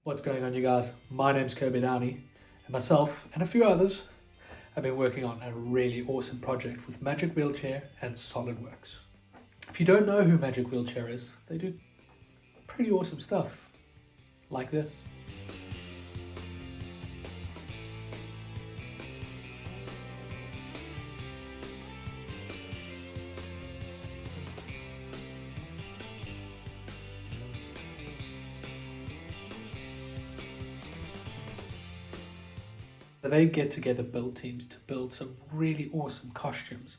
What's going on, you guys? My name's Kirby Downey, and myself and a few others have been working on a really awesome project with Magic Wheelchair and Solidworks. If you don't know who Magic Wheelchair is, they do pretty awesome stuff like this. They get together build teams to build some really awesome costumes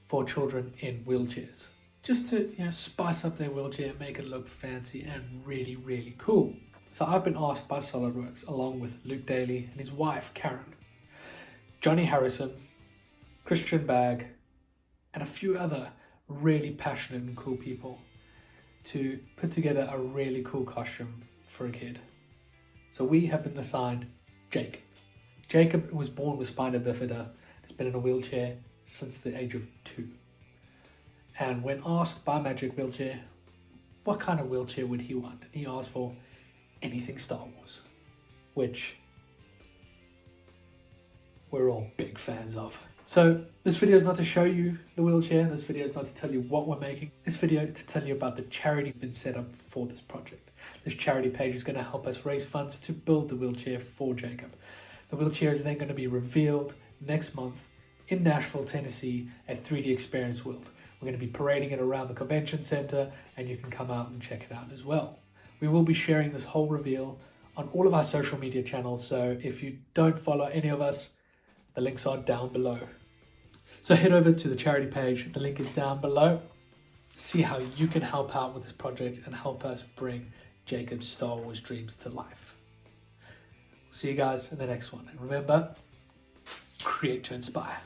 for children in wheelchairs, just to spice up their wheelchair, make it look fancy and really cool. So I've been asked by Solidworks, along with Daley and his wife Karen, Jonny Harrison, Bagg, and a few other really passionate and cool people, to put together a really cool costume for a kid. So we have been assigned Jake. Jacob was born with spina bifida. He's been in a wheelchair since the age of 2. And when asked by Magic Wheelchair what kind of wheelchair would he want, he asked for anything Star Wars, which we're all big fans of. So this video is not to show you the wheelchair. This video is not to tell you what we're making. This video is to tell you about the charity that's been set up for this project. This charity page is going to help us raise funds to build the wheelchair for Jacob. The wheelchair is then going to be revealed next month in Nashville, Tennessee at 3D Experience World. We're going to be parading it around the convention center, and you can come out and check it out as well. We will be sharing this whole reveal on all of our social media channels, so if you don't follow any of us, the links are down below. So head over to the charity page, the link is down below. See how you can help out with this project and help us bring Jacob's Star Wars dreams to life. See you guys in the next one. And remember, create to inspire.